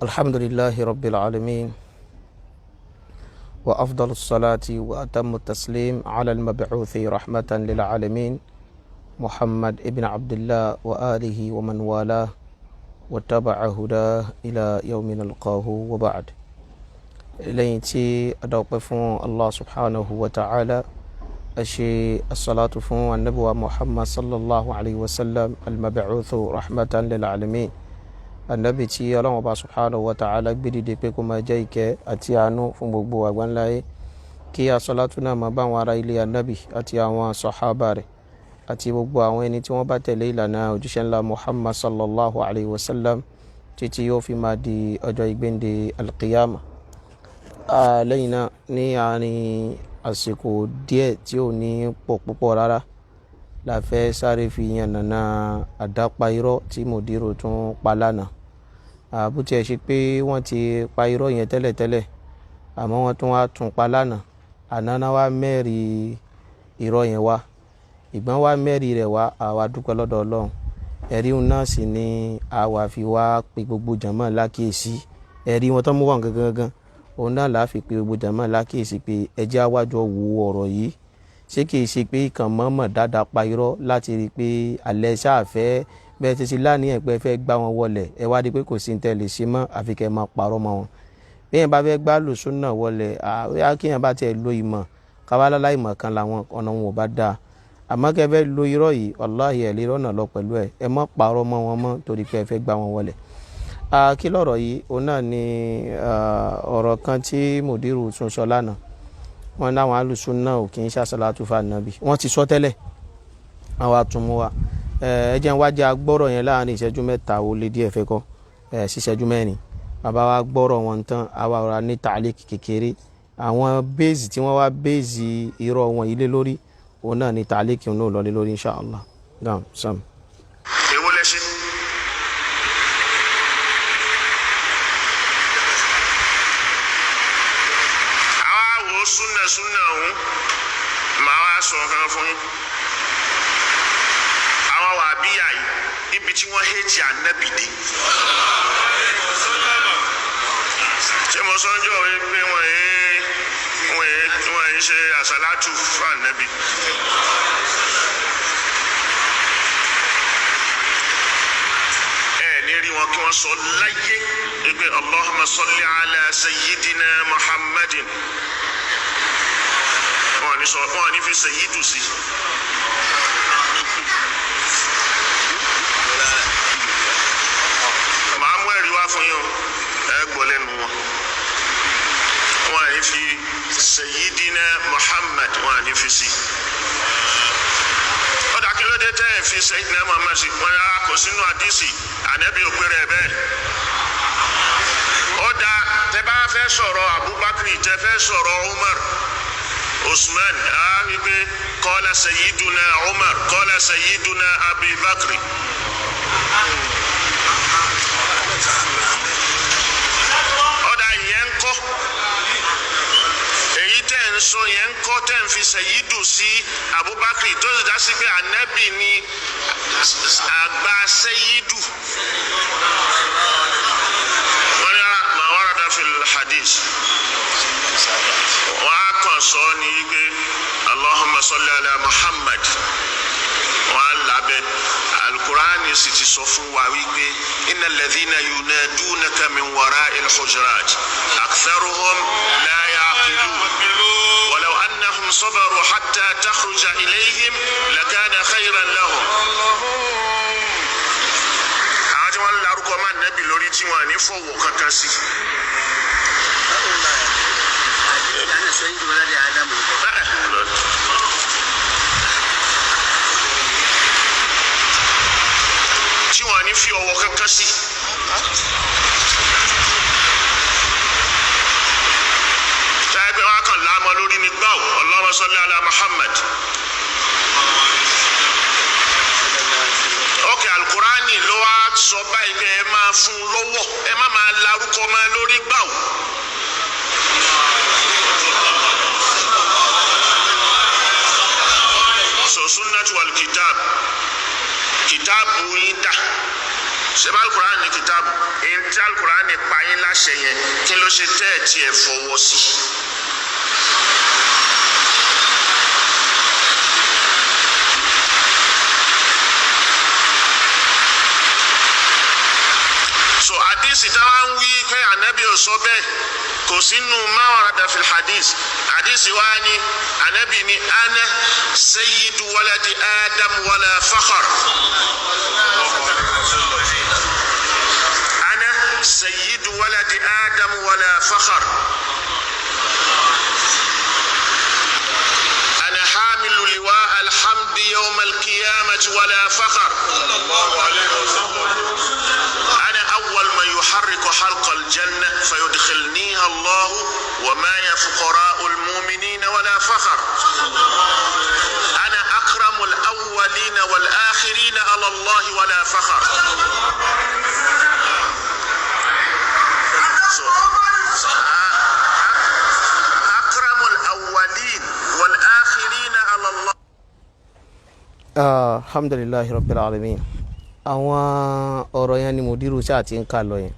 الحمد لله رب العالمين وأفضل الصلاة وأتم التسليم على المبعوث رحمة للعالمين محمد ابن عبد الله وآله ومن والاه واتبع هداه إلى يوم نلقاه وبعد. لينتي أدوقفون الله سبحانه وتعالى أشي الصلاة فون النبوة محمد صلى الله عليه وسلم المبعوث رحمة للعالمين. Annabi tí Ọlọ́run Ọba subhanahu wa ta'ala gbé dìde pé kó máa jẹ́ ìkẹ́ àti àánú fún gbogbo àgbáńláyé, kí Asalatu náà máa bá àwọn ará ilé Annabi àti àwọn sàhábà rẹ̀ àti gbogbo àwọn ẹni tí wọ́n bá tẹ̀lé ìlànà òjíṣẹ́ ńlá Muhammad sallallahu alayhi wa sallam títí yóò fi máa di ọjọ́ ìgbéǹde alqiyama. Lẹ́yìn náà ní àárín àsìkò díẹ̀ tí ò ní pọ̀ púpọ̀ rárá la fẹ́ sáré fi yànnàná àdápa irọ́ tí Mudiru tún pa lánàá. Bó tiẹ̀ ṣe pé wọ́n ti pa irọ́ yẹn tẹ́lẹ̀tẹ́lẹ̀, àmọ́ wọ́n tún wá tún pa lánàá. Àná náà wá mẹ́rin irọ́ yẹn wá, ìgbọ́n wá mẹ́rin rẹ̀ wá, àwa dúpẹ́ lọ́dọ̀ Ọlọ́run. Ẹ̀rí náà sì ni àwa fi wá pe gbogbo jàmáà lákìyèsí. Ẹ̀rí wọn tó mú wọn gangan òun náà la fi pe gbogbo jàmáà lákìyèsí pé ẹ jẹ́ àwájọ wo ọ̀rọ̀ yìí. Ṣé kìí ṣe pé ìkàn mọ́mọ́ dáadáa pa irọ́ láti rí i pé alẹ́ ṣáàfẹ́ bẹ́ẹ̀ ti ṣe láàníyàn pé ẹ fẹ́ gbá wọn wọlẹ̀, ẹ wá rí i pé kò sí ní tẹ́lẹ̀ ṣe mọ́ àfi kẹ́ ẹ máa parọ́ mọ́ wọn. bí yẹn bá fẹ́ gbá Ahlus-Sunnah wọlẹ̀, àwòyá kí yẹn bá tiẹ̀ lo ìmọ̀ káwálálá ìmọ̀ kan làwọn ọ̀nà wọn ò bá dáa. Àmọ́ kẹ́ ẹ fẹ́ lo irọ́ yìí, wàláhì ẹ̀ lè rọ́nà lọ pẹ̀lú ẹ̀, ẹ má parọ́ mọ́ wọn mọ́ torí pé ẹ fẹ́ gbá wọn wọlẹ̀. Kí lọ̀rọ̀ yìí? Òun náà ni ọ̀rọ̀ kan tí Mudiru tún sọ lánàá. Wọ́n láwọn Ahlus-Sunnah ò kì í ṣàṣàlátù fún Annobi. Wọ́n ti sọ tẹ́lẹ̀, àwọn àtúnmú wa. Ẹ jẹ́ n wá jẹ́ agbọ́rọ̀ yẹn láàrin ìṣẹ́jú mẹ́ta ó lé díẹ̀ fẹ́ kọ́ sí ìṣẹ́jú mẹ́rin. Bàbá wa gbọ́rọ̀ wọn tán, àwa ọ̀rọ̀ ní tàlíkì kékeré. Àwọn bẹ́ẹ̀sì tí wọ́n wá bẹ́ẹ̀sì irọ́ wọn ilé lórí, òun náà ní tàlíkì òun náà lọ lé lórí insha Allah. Naam, Sam. Èwo lẹ ṣe? Súnà ọ̀hún màá wá sọ nǹkan fún yín. Àwọn wàhábíyà yìí níbi tí wọ́n hẹ́ẹ̀tì Annabi dé. Ṣé mo sọ ń jọ pé wọ́n yẹn ṣe àsálátù fún Annabi? Ní rí wọn kí wọ́n sọ láyé pé Allahumma salli ala sayyidina Muhammadin. Wọ́n ní fi sayyidu sí. Màá mú ẹ̀rí wá fún yín, ẹ gbọ́ lẹ́nu wọn. Wọ́n ní fi sayyidina Muhammad, wọ́n ní fi sí. Ọ̀dà kí ló dé tẹ́ ẹ̀ fi sayyidina Muhammad sí? Wọ́n yára kò sínú àdìsí, Ànábì ò péré ẹ̀ bẹ́ẹ̀. Ọ̀dà tẹ́ bá fẹ́ sọ̀rọ̀ Abubakar, tẹ́ fẹ́ sọ̀rọ̀ Umar, Usman, wípé qala sayyiduna Umar, qala sayyiduna Abi Bakri. Ọ̀dà yẹn ń kọ́, èyí tẹ́ ń sọ yẹn ń kọ́ tẹ́ ń fi sayyidu sí Abubakar tó sì dá sí pé Annabi ni àgbà sayyidu. Wọ́n ní ma warada fil hadith. Wọ́n á kàn sọ ní wípé Allahumma salli ala Muhammad. Wọ́n á lábẹ́ Al-Qur'ani sì ti sọ fún wa wípé innal ladhina yunadunaka min wara'il hujurat aktharuhum la ya'qilun walau annahum sabaru hatta takhruja ilayhim lakana khayran lahum. Àwọn tí wọ́n lárúkọ máa Nábì lórí tí wọ́n ní fọwọ́ kankan sí. Tí wọ́n ní fi ọwọ́ kankan sí. Táyé wọn kàn láàmọ́ lórí ní gbáwó Allahumma salli ala Muhammad. Ok, Al-Qur'ani ló wá sọ báyìí pé ẹ máa fún un lọ́wọ́, ẹ má máa larúkọ máa lórí gbáwó. So sunnatu wal kitab, kitabu yín dà. ṣebí Al-Qur'an ní kìtàbù èyí tí Al-Qur'an ní pa yín láṣẹ yẹn kí ló ṣe tẹ́ ẹ̀ tí ẹ fọwọ́ sí. so hadith táwọn ń wí pé ànábì ò sọ bẹ́ẹ̀ kò sínú ma warada fil hadith hadith wa ni ànábì ni ana sayyidu waladi adam wala fakhar. سيد ولد آدم ولا فخر أنا حامل لواء الحمد يوم القيامة ولا فخر أنا أول من يحرك حلق الجنة فيدخلنيها الله وما فقراء المؤمنين ولا فخر أنا أكرم الأولين والآخرين على الله ولا فخر. Alhamdulillahi rabbil alamin. Àwọn ọ̀rọ̀ yẹn ni Mudiru ṣáà ti ń kà lọ yẹn.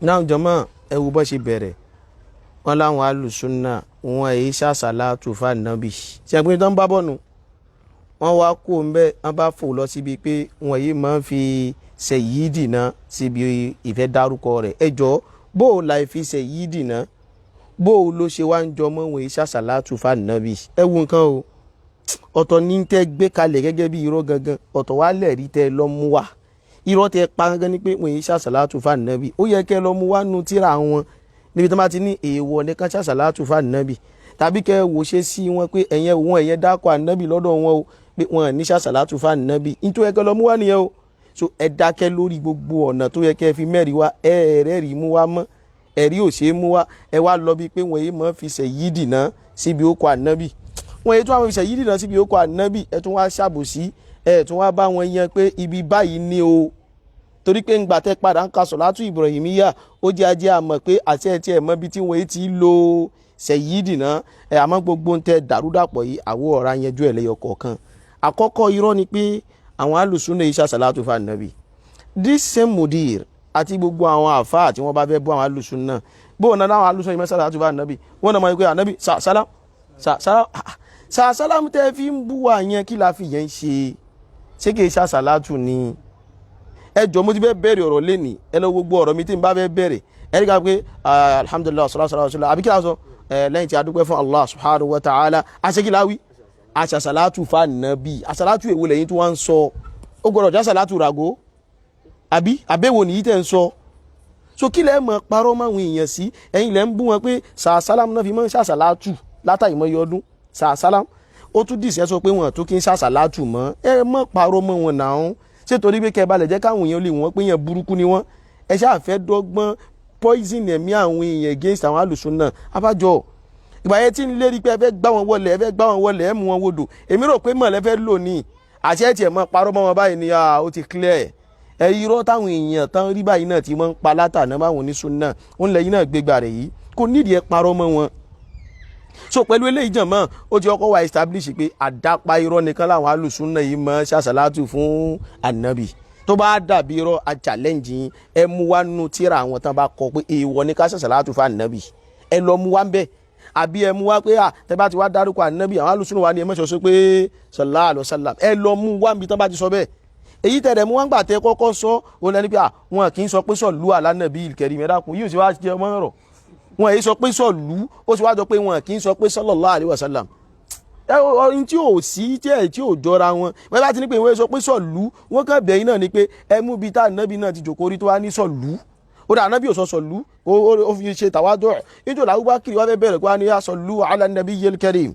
Náà jọmọ́ ẹ wo bó ṣe bẹ̀rẹ̀ wọ́n láwọn Ahlus-Sunnah wọn èyí ṣàṣàlátù fún Annobi ṣe pé tó ń bá bọ́nu wọ́n wá kó ń bẹ́ wọ́n bá fò lọ síbi pé wọ́n yìí máa ń fi Sayyidi náà síbi ìfẹ́ dárúkọ rẹ̀ ẹjọ́ bó o la fi Sayyidi náà bó o ló ṣe wá ń jọmọ́ wọn èyí ṣàṣàlátù fún Annobi ẹ wo nǹkan o ọ̀tọ̀ ní tẹ́ gbé kalẹ̀ gẹ́gẹ́ bí irọ́ gangan ọ̀tọ̀ wá lẹ̀rí tẹ́ lọ mú wá irọ́ tẹ́ pa gangan ni pé wọ́n yìí ṣàṣàlátù fún Annobi ó yẹ kẹ́ lọ mú wá nu tíra wọn níbi tó bá ti ní èèwọ̀ nìkan ṣàṣàlátù fún Annobi tàbí kẹ́ wò ṣe sí wọn pé ẹ̀yẹn dákọ̀ Annobi lọ́dọ̀ wọn o pé wọn ní ṣàṣàlátù fún Annobi nítorí ẹ̀kẹ́ lọ mú wá nìyẹn o so ẹ dákẹ́ lórí gbogbo ọ̀nà tó yẹ kẹ́ fi mẹ́rin wá ẹ̀ẹ́rẹ́rì mú wá mọ́ ẹ̀rí ò ṣe é mú wá ẹ wá lọ bí pé wọ́n yìí mọ́ fi Sayyidi náà síbi ó kọ Annobi wọ́n ètò àwọn ìṣẹ̀yí dìnnà síbi ó kọ Annobi ẹ̀ tún wá ṣàbòsí ẹ̀ tún wá bá wọn yan pé ibi báyìí ní o torí pé ńgbà tẹ́ padà ń ka Asalatu Ibrahimiyya ó jẹ́ ajé àmọ̀ pé àti ẹ̀ tí ẹ̀ mọ́ bí tí wọ́n ti lo Sayyidi náà ẹ̀ àmọ́ gbogbo ń tẹ́ dàrúdàpọ̀ yìí àwọ̀ ọ̀rá yanjú ẹ̀ lẹ́yọ kọ̀ọ̀kan àkọ́kọ́ irọ́ ni pé àwọn Ahlus-Sunnah yìí ṣàṣàlátù fún Annobi this same Mudir àti gbogbo àwọn àfáà tí wọ́n bá fẹ́ bọ́ àwọn Ahlus-Sunnah bóun náà àwọn Ahlus-Sunnah yìí ṣàṣàlátù fún Annobi wọ́n náà mọ̀ pé Annobi sàṣàlámù tẹ́ fi ń bú wa yẹn kí la fi yẹn ṣe kì í ṣàṣàlátù ni ẹjọ́ mo ti fẹ́ bẹ̀rẹ̀ ọ̀rọ̀ lẹ́nìí ẹ lọ gbogbo ọ̀rọ̀ mi tí n bá fẹ́ bẹ̀rẹ̀ ẹ rí ká pé alhamdulilayi sallallahu àbí kí la sọ lẹ́yìn tí a dúpẹ́ fún Allah subhanahu wa ta'ala aṣèkìláwí aṣàṣàlátù fún Annobi aṣàlátù èwo lẹ́yìn tí wọ́n ń sọ ó gbọ́dọ̀ jẹ́ aṣàlátù ràgó àbí àbẹ̀wò nìyí tẹ̀ ń sọ so kí lẹ́ mọ̀ parọ́ máwọn èèyàn sí ẹ̀yin lẹ́ ń bú wọn pé sàṣàlámù náà fi mọ́ ṣàṣàlátù látàìmọye ọdún sàṣàlámù ó tún dìṣẹ́ sọ pé wọn tó kí ń ṣàṣàlátù mọ́ ẹ mọ̀ parọ́ mọ́ wọn náà ṣé torí pé kẹ́ balẹ̀ jẹ́ káwọn èèyàn lè wọ́n pé yẹn burúkú ni wọ́n ẹ ṣáà fẹ́ dọ́gbọ́n poison ẹ̀mí àwọn èèyàn against àwọn Ahlus-Sunnah abájọ ìgbà yẹn tí ń lérí pé ẹ fẹ́ gbá wọn wọlé ẹ mú wọn wodò èmi rò pé mọ̀ lẹ́fẹ́ lò ní àti ẹ̀ tiẹ̀ mọ̀ parọ́ mọ́ wọn báyìí ni ó ti clear ẹ irọ́ táwọn èèyàn tán rí báyìí náà ti mọ́ ń pa látàná báwọn oníṣúnnà ń lẹ́yìn náà gbégbá rẹ̀ yìí kò nídìí ẹ parọ́ mọ́ wọn. so pẹ̀lú eléyìí jàn mọ́ ó ti ọkọ̀ wa establish pé àdápa irọ́ nìkan láwọn Ahlus-Sunnah yìí mọ́ ṣàṣàlátù fún Annobi tó bá dàbí irọ́ a challenge yín ẹ mú wá nù tíra àwọn tán bá kọ pé èèwọ̀ ní ká ṣàṣàlátù fún Annobi ẹ lọ mú wá ń bẹ́ẹ̀ àbí ẹ mú wá pé tẹ bá ti wá dárúkọ Annobi àwọn Ahlus-Sunnah wà ní ẹ mọ́ṣọ́ sọ pé sallallahu alaihi wasallam ẹ lọ mú wá níbi tán bá ti sọ bẹ́ẹ̀ èyí tẹ̀rẹ̀ mú wọn gbà tẹ kọ́kọ́ sọ ó lẹ́ni pé wọn kì í sọ pé sọ̀lú àlánàbí ìkẹrì mẹ́dàkùn yóò sì wá jẹ ọmọ ọ̀rọ̀ wọn èyí sọ pé sọ̀lú ó sì wá jọ pé wọn kì í sọ pé sallallahu alaihi wasallam ọ̀rin tí ò sí tí ò jọra wọn wọ́n bá ti ní pé wọ́n sọ pé sọ̀lú wọ́n kàn bẹ̀yìn náà ni pé ẹ mú bí tá Annobi náà ti jòkó rí tó wá ní sọ̀lú ó dà Annobi ò sọ sọ̀lú ó fi ṣe tàwádọ́ nítorí Abubakar wá fẹ́ bẹ̀rẹ̀ kó wá ní sallu ala nabiyyil karim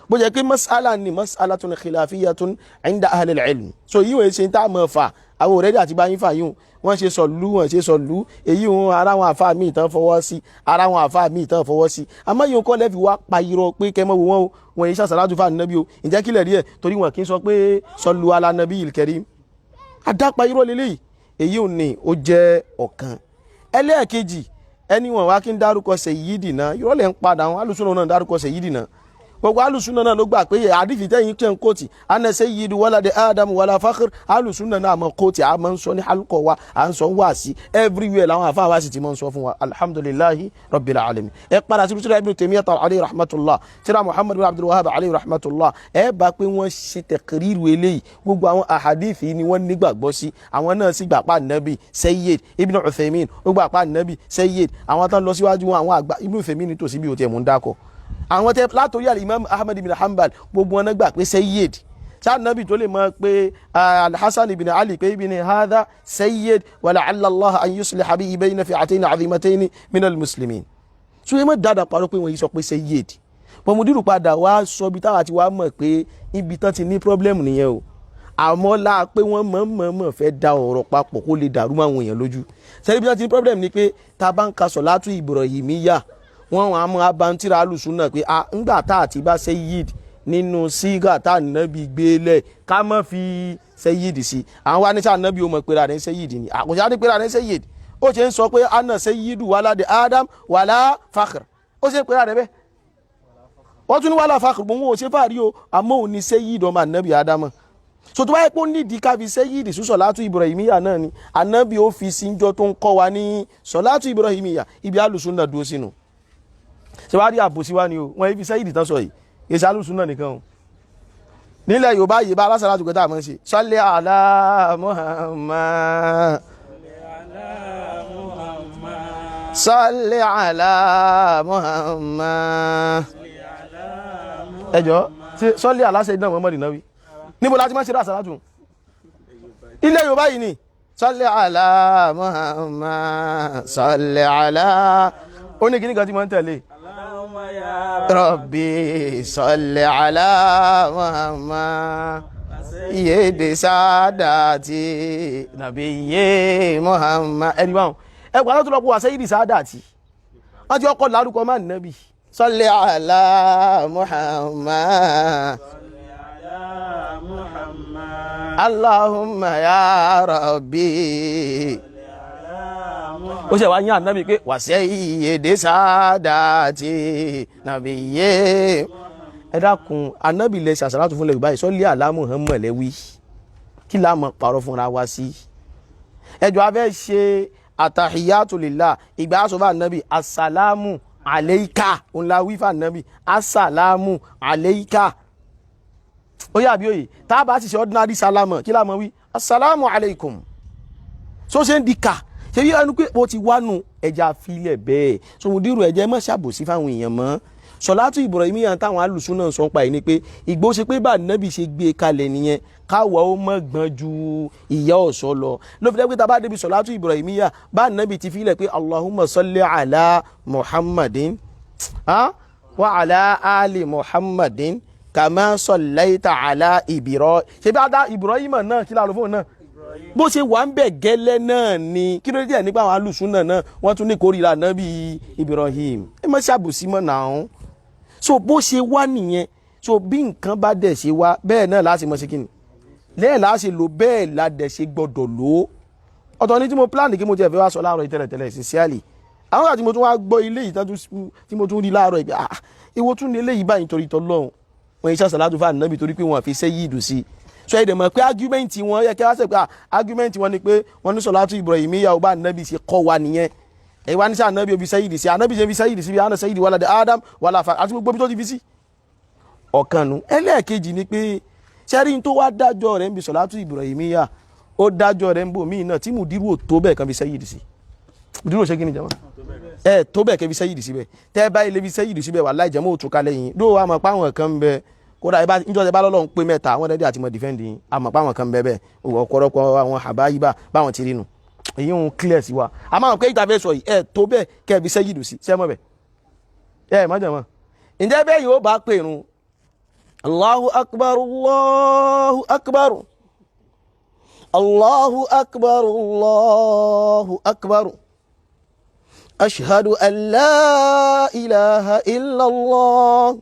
bó jẹ́ pé mas'ala ni mas'alatun khilafiyatun inda ahli al-ilm so yíwọ̀n ṣe tá mọ̀ fà àwọn òrẹ́dì àti báyìí fà yíwọ̀n wọ́n ṣe sọ̀lú wọ́n ṣe sọ̀lú èyí wọn ara wọn àfáà míì tán fọwọ́ sí ara wọn àfáà míì tán fọwọ́ sí àmọ́ yìí kọ́ lẹ́fi wá pa irọ́ pé kẹmọ́ wo wọn o wọn yìí ṣàṣàlátù fún Annobi o ǹjẹ́ kílẹ̀ rí ẹ̀ torí wọn kì í sọ pé sallu ala nabiyil karim àdápa irọ́ lélẹ́yìí èyí ò ní ó jẹ́ ọ̀kan ẹlẹ́ẹ̀kejì ẹni wọn wá kí ń dárúkọ Sayyidi náà irọ́ lẹ́ ń padà àwọn Ahlus-Sunnah náà dárúkọ Sayyidi náà gbogbo Ahlus-Sunnah náà ló gbà pé àdìfì tẹ́yìn tẹ́ ń kóòtì ana sayyidu waladi Adam wala fakhr. Ahlus-Sunnah náà mọ̀ kóòtì a máa ń sọ ní halqa wa à ń sọ wá sí everywhere làwọn àfáà wá sí ti máa ń sọ fún wa alhamdulillahi rabbil alamin. ẹ padà sí tíra Ibn Taymiyyah alayhi rahmatullah tíra Muhammad bin Abdul Wahhab alayhi rahmatullah ẹ bá pé wọ́n ṣe taqriru eléyìí gbogbo àwọn àhàdìfì ni wọ́n nígbàgbọ́ sí àwọn náà sì gbà pa Nabi Sayyid Ibn Uthaymin ó gbà pa Nabi Sayyid àwọn tán lọ síwájú wọn àwọn àgbà Ibn Uthaymin tó sì bí o tiẹ̀ mú ń dákọ̀ àwọn tẹ látòrí Al-Imaam Ahmad ibn Hanbal gbogbo wọn gbà pé Sayyid sáà Nabi tó lè mọ̀ pé Al-Hasan ibn Ali pé ibn hadha Sayyid wa la'alla Allah an yusliha bihi bayna fi'atayn 'azimatayn min al-muslimin. so ẹ mọ̀ dáadáa parọ́ pé wọ́n yìí sọ pé Sayyid pọ̀ Mudiru padà wá sọ bí táwa ti wá mọ̀ pé ibi tán ti ní problem nìyẹn o àmọ́ láà pé wọ́n mọ̀ fẹ́ da ọ̀rọ̀ papọ̀ kó lè dàrú máa wọn èèyàn lójú sẹ́ni bí wọ́n ti ní problem ni pé tá a bá ń ka Salatu Ibrahimiyya wọ́n á mọ abantira Ahlus-Sunnah pé ńgbà tá àti bá Sayyid nínú sígà tá Ànábì gbélé ká má fi Sayyid sí àwọn wá ní sá Ànábì ó mọ̀ pé ra ní Sayyid ni àkùnṣe á ní pé ra ní Sayyid ó ṣe ń sọ pé ana Sayyidu waladi Adam wala fakhr ó ṣe ń pè ra rẹ bẹ́ẹ̀ wọ́n tún ní wala fakhr bó wọn ò ṣe fàárí o àmọ́ ò ní Sayyid ọmọ Ànábì Ádámù so tó bá yẹ pé ó nídìí ká fi Sayyid sí Salatu Ibrahimiyya náà ni Ànábì ó fi síjọ́ tó ń kọ́ wa ní Salatu Ibrahimiyya ibi Ahlus-Sunnah dúró sínú ṣe wá rí àbòsí wá ni o wọ́n ibi Sayyid tán sọ yìí èsì Ahlus-Sunnah nìkan o nílẹ̀ Yorùbá yìí bá alásàlátù kẹta àmọ́ ṣe salli ala Muhammad salli ala Muhammad ẹjọ́ salli ala Sayyidina Muhammad Nabi níbo láti máa ṣe àsàlátù ilẹ̀ Yorùbá yìí ni salli ala Muhammad salli ala ó ní kíní kan tí máa ń tẹ̀lé Rabbi salli ala Muhammad yéde Saadati Nabiyyi Muhammad ẹni báwọn ẹgbàá náà tó lọ́pọ̀ wà Sayyidi Saadati wọ́n ti ọkọ̀ lárúkọ máa Nabi salli ala Muhammad Allahumma ya Rabbi ó ṣe wá yán Ànábì pé wà Sayyidi Saadati Nabiyyi ẹ dákun Ànábì lẹ ṣàṣàlátù fún lẹ́gbàá ìsọ́lé ala Muhammad lẹ́wí kí láàmọ̀ parọ́ fúnra wá sí ẹjọ́ afẹ́ ṣe àtàhíyátù lillah ìgbà àṣọ́fà Ànábì assalamu alayka òun la wí fà Ànábì assalamu alayka ó yà bí òye tá a bá ti ṣe ordinary sálámọ̀ kí láàmọ̀ wí assalamu alaykum so ṣe ń di ká ṣe bí ẹnu pé ó ti wánu ẹja filẹ̀ bẹ́ẹ̀ so Mudiru ẹ̀jẹ̀ mọ́ ṣàbòsí fáwọn èèyàn mọ́ Salatu Ibrahimiyya táwọn Ahlus-Sunnah sọ pa yìí ni pé ìgbó ṣe pé bá Nábì ṣe gbé kalẹ̀ nìyẹn káwọ́ ó mọ̀ gbọ́n ju ìyá ọ̀ṣọ́ lọ ló fi jẹ́ pé tá a bá débi Salatu Ibrahimiyya bá Nábì ti filẹ̀ pé Allahumma salli ala Muhammadin wa ala ali Muhammadin kama sallaita ala Ibrahim ṣe bí a dá Ibrahim náà kí láàrú fóun náà bó ṣe wà ń bẹ̀ gẹ́lẹ́ náà ni kí ló dé díẹ̀ nípa àwọn Ahlus-Sunnah náà wọ́n tún ní kórìíra Nábì Ibrahim ẹ má ṣàbòsí mọ́ náà so bó ṣe wá nìyẹn so bí nǹkan bá dẹ̀ ṣe wá bẹ́ẹ̀ náà láti mọ̀ ṣe kí ni lẹ́ẹ̀ láti lò bẹ́ẹ̀ la dẹ̀ ṣe gbọ́dọ̀ lò ó ọ̀tọ̀ ní tí mo plan kí mo ti ẹ̀fẹ́ wá sọ láàárọ̀ ìtẹ́lẹ̀tẹ́lẹ̀ sincerely àwọn àti mo tún wá gbọ́ ilé yìí tí mo tún rí láàárọ̀ ìgbà ìwọ tún ní ilé yìí báyìí torí tọ́lọ́run wọ́n iṣẹ́ àsàlátù fún Ànábì torí pé wọ́n fi Sayyid sí so ẹ̀dẹ̀ mọ̀ pé argument wọn yẹ kí wọ́n sọ pé argument wọn ni pé wọ́n ní Salatu Ibrahimiyya ọba Ànábì ṣe kọ́ wa nìyẹn ẹ̀ wá ní sẹ́ Ànábì òbí Sayyid sí Ànábì ṣe fi Sayyid sí bí ana Sayyid walad Adam wala fa àti gbogbo bí tó ti fi sí ọ̀kanu ẹlẹ́ẹ̀kejì ni pé sẹ́rí tó wá dájọ́ rẹ̀ ń bi Salatu Ibrahimiyya ó dájọ́ rẹ̀ ń bò míì náà tí Mudiru ò tó bẹ́ẹ̀ kan fi Sayyid sí Mudiru ò ṣe kí ni jama ẹ tó bẹ́ẹ̀ kẹ́ fi Sayyid síbẹ̀ tẹ́ báyìí lè fi Sayyid síbẹ̀ wallahi jama ò tún kalẹ̀ yín ló wà mọ̀ pé àwọn kan ń bẹ kódà níjọ́ tẹ bá lọ́lọ́run pé mẹ́ta àwọn dẹ́dẹ́ àti mọ̀ dìfẹ́ǹdì yín àmọ́ pé àwọn kan ń bẹ bẹ́ẹ̀ ọ̀pọ̀lọpọ̀ àwọn àbáyíbá báwọn ti rí nu èyí ń clear sí wa àmọ́ àwọn pé ìta fẹ́ sọ yìí ẹ tó bẹ́ẹ̀ kẹ́ fi Sayyid sí sẹ́mọ̀ bẹ́ẹ̀ ẹ má jama ǹjẹ́ bẹ́ẹ̀ yóò bá pè run Allahu akbar Allahu akbar Allahu akbar Allahu akbar ashhadu an la ilaha illa Allah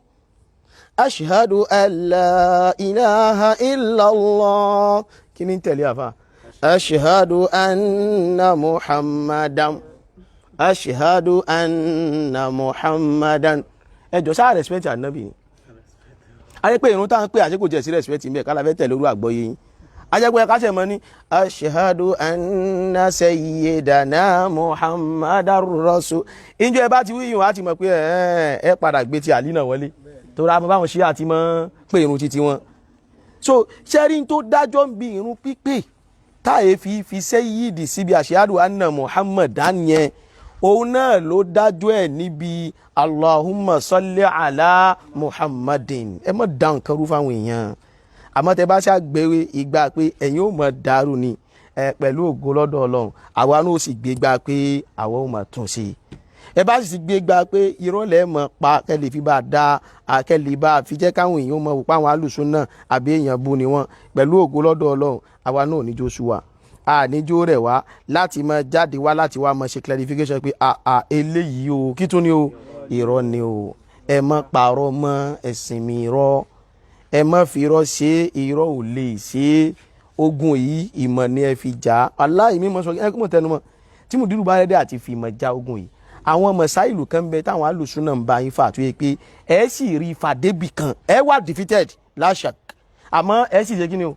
ashhadu an la ilaha illa Allah kí ni tẹ̀lé àfà ashhadu anna Muhammadan ashhadu anna Muhammadan ẹjọ́ sáà respect Ànábì ni ayé pé ìrun tá à ń pè àṣekò jẹ́ sí respect ń bẹ̀ kálá fẹ́ tẹ̀lé orú àgbọ́yé yín ajẹ́pẹ́ káṣẹ̀ mọ́ ní ashhadu anna sayyidana muhammadar rasul ìjọ ẹ bá ti wíyùn á ti mọ̀ pé ẹ padà gbé ti àlì náà wọlé tó rà mọ́ báwọn ṣí àti mọ́ pé ìrun títí wọn. so ṣẹ́rí tó dájọ́ ń bi ìrun pípé táyé fi sayyidi síbi ashhadu anna muhammadan yẹn òun náà ló dájọ́ ẹ̀ níbi allahumma salli ala muhammadin ẹ mọ̀ dá nǹkan rú fáwọn èèyàn àmọ́ tẹ bá ṣàgbéwé ìgbà pé ẹ̀yin ò mọ̀ dàrú ni pẹ̀lú ògo lọ́dọ̀ ọlọ́run àwa náà ó sì gbé gbà pé àwa ò mọ̀ tún ṣe ẹ bá sì gbé gbà pé ìrọ̀lẹ́ mọ̀ pa kẹ́lẹ́ fi bá da kẹ́lẹ́ bá fi jẹ́ káwọn èèyàn mọ̀ wò pé àwọn Ahlus-Sunnah àbí èèyàn bu ni wọ́n pẹ̀lú ògo lọ́dọ̀ ọlọ́run àwa náà ò ní jó sú wa àníjó rẹ̀ wá láti máa jáde wá láti wá máa ṣe clarification pé eléyìí o kí tún ni o irọ́ ni o ẹ má parọ́ mọ́ ẹ̀sìn mi irọ́ ẹ má fi irọ́ ṣe irọ́ ò lè ṣe ogun yìí ìmọ̀ ni ẹ fi jà aláì mímọ́ sọ ẹ kó mọ̀ tẹnu mọ́ tí Mudiru bá rẹ́dẹ́ àti fi ìmọ̀ já ogun yìí àwọn mọ̀sáìlù kan bẹ táwọn Ahlus-Sunnah ń bá yín fà tó yẹ pé ẹ sì rí ifá débì kan ẹ wà defeated láṣà àmọ́ ẹ sì ṣe kí ni o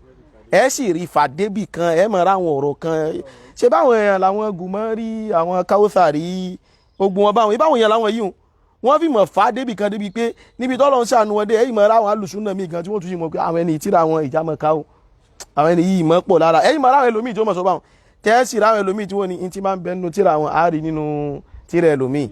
ẹ sì rí ifá débì kan ẹ mọ̀ ra àwọn ọ̀rọ̀ kan ṣe báwọn èèyàn làwọn gùnmọ́ rí àwọn káwọ́sà rí ogun wọn báwọn èèyàn làwọn yìí wọ́n fi mọ̀ fà débi kan débi pé níbi tọ́lọ́ ń ṣàánú wọn dé ẹ̀yìn mọ̀ ra àwọn Ahlus-Sunnah mi gan tí wọ́n tún ṣe mọ̀ pé àwọn ẹni ìtìra wọn ìjà mọ̀ ká o àwọn ẹni yìí mọ̀ pọ̀ lára ẹ̀yìn mọ̀ ra àwọn ẹlòmíì tí wọ́n mọ̀ sọ báwọn tẹ́ẹ̀sì ra àwọn ẹlòmíì tí wọ́n ní ti máa ń bẹ nínú tíra wọn àárí nínú tíra ẹlòmíì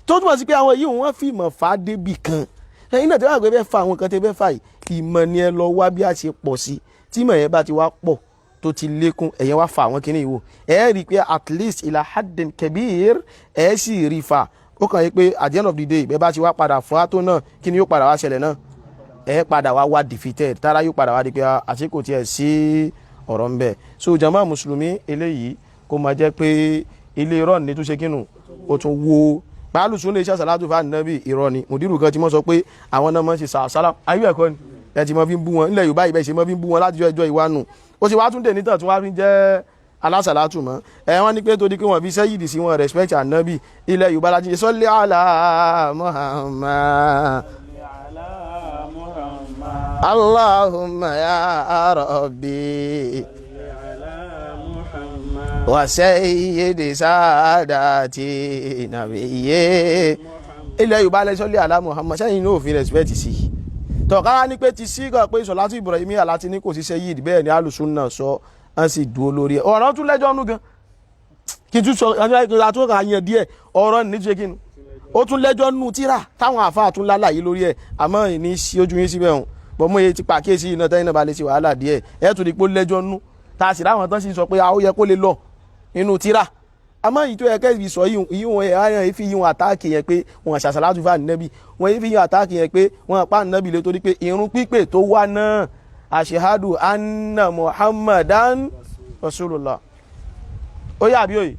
tó túmọ̀ sí pé àwọn yìí wọ́n fi mọ̀ fà débi kan ẹ̀yìn náà tí wọ́n fẹ́ fa àwọn kan tẹ́ fẹ́ fà yìí ìmọ̀ ni ẹ lọ wá bí a ṣe pọ̀ sí tí ìmọ̀ yẹn bá ti wá pọ̀ tó ti lékún ẹ̀yẹn wá fa àwọn kìíní ìwò ẹ̀ rí i pé at least ila haddin kabir ẹ̀ sì rí fa ó kàn yí pé at the end of the day bẹ́ẹ̀ bá ti wá padà fún àtó náà kí ni yóò padà wá ṣẹlẹ̀ náà ẹ̀ padà wá defeated tára yóò padà wá di pé àsìkò tiẹ̀ sí ọ̀rọ̀ ń bẹ so jama mùsùlùmí eléyìí kó máa jẹ́ pé ilé irọ́ ní tó ṣe kínú ó tún wo Ahlus-Sunnah iṣẹ́ Asalatu fún An-Nabi irọ́ ni Mudiru kan ti mọ́ sọ pé àwọn náà mọ́ ṣe sàásálà ayé ẹ̀kọ́ ni ẹ ti mọ́ fi ń bú wọn nílẹ̀ Yorùbá ìbẹ̀ ṣe mọ́ fi ń bú wọn láti ẹjọ́ ìwánu ó ti wá tún dè nítàn tí wọ́n fi ń jẹ́ alásàlátù mọ́ wọ́n ní pé torí pé wọ́n fi sẹ́yìdì sí wọn respect An-Nabi ilẹ̀ Yorùbá láti ṣe salli ala Muhammad Allahumma ya Rabbi wa sayyidi saadati nabiyye ilẹ̀ Yorùbá lẹ́ salli ala Muhammad sẹ́yìn ní òfin respect sí tọ̀ká ní pé ti sígọ̀ pé Salatu Ibrahimiyya láti ní kò sí sẹ́yìdì bẹ́ẹ̀ ni Ahlus-Sunnah sọ wọ́n sì dúró lórí ẹ̀ ọ̀rọ̀ tún lẹ́jọ́ nú gan kí n tún sọ àtúnkà yẹn díẹ̀ ọ̀rọ̀ ní ṣe kí ni ó tún lẹ́jọ́ nú tíra táwọn àfáà tún lálàyé lórí ẹ̀ àmọ́ ìní sí ojú yín síbẹ̀ hàn bọ́ mọ́ iye ti pàkíyèsí iná tẹ́yìn náà bá lè ṣe wàhálà díẹ̀ ẹ̀ tún ní pé ó lẹ́jọ́ nú tá a sì ráwọn tán sì sọ pé ó yẹ kó lè lọ nínú tíra àmọ́ èyí tó yẹ kẹ́ fi sọ yíwọn ẹ̀ fi yíwọn àtáàkì yẹn pé wọn ṣàṣàlátù fún Ànábì wọn fi yíwọn àtáàkì yẹn pé wọn pa Ànábì lé torí pé irun pípè tó wá náà ashhadu anna Muhammadan Rasulullah ó yà bí òye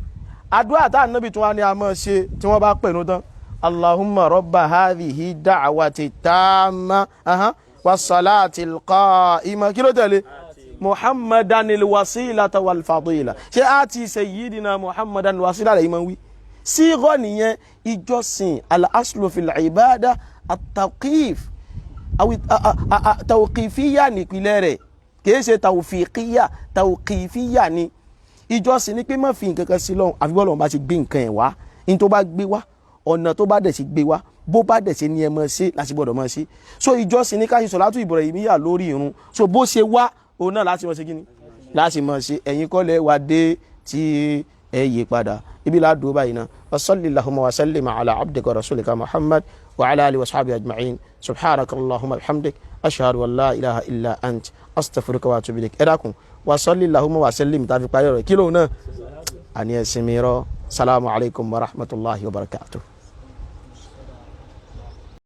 àdúrà tá Ànábì tún wá ní a máa ṣe tí wọ́n bá pẹ̀lú tán Allahumma rabba hadhihi da'wati tamma was-salati al-qa'ima kí ló tẹ̀lé Muhammadan al-wasilata wal-fadila ṣé a ti sayyidina Muhammadan al-wasila rẹ̀ ìmọ̀ wí sí gọ́ nìyẹn ìjọsìn al-aslu fil ibada at-tawqif tawqifiyya nípìnlẹ̀ rẹ̀ kìí ṣe tawqifiyya ni ìjọsìn ni pé má fi nǹkan kan sí lọ́hùn àfi bọ́ọ̀lù wọn bá ti gbé nǹkan ẹ̀ wá ní tó bá gbé wá ọ̀nà tó bá dẹ̀ sí gbé wá bó bá dẹ̀ sí ni ẹ mọ̀ ṣe láti gbọ́dọ̀ mọ̀ ṣe so ìjọsìn ní ká ṣe Salatu Ibrahimiyya lórí irun so bó ṣe wá òun náà láti mọ̀ ṣe kíni láti mọ̀ ṣe ẹ̀yin kọ́lẹ̀ wá dé tí ẹ yí padà ibi ládùú báyìí náà wa sallallahu wa sallim ala abdika rasulika Muhammad wa ala alihi wa sahbihi ajma'in subhanaka allahumma bihamdik ashhadu an la ilaha illa ant astaghfiruka wa atubu ilaik ẹ dákun wa sallallahu wa sallim tá fi parí ọ̀rọ̀ kí lóun náà àní ẹ̀sìn mi rọ salamu alaykum wa rahmatullahi wa barakatuh.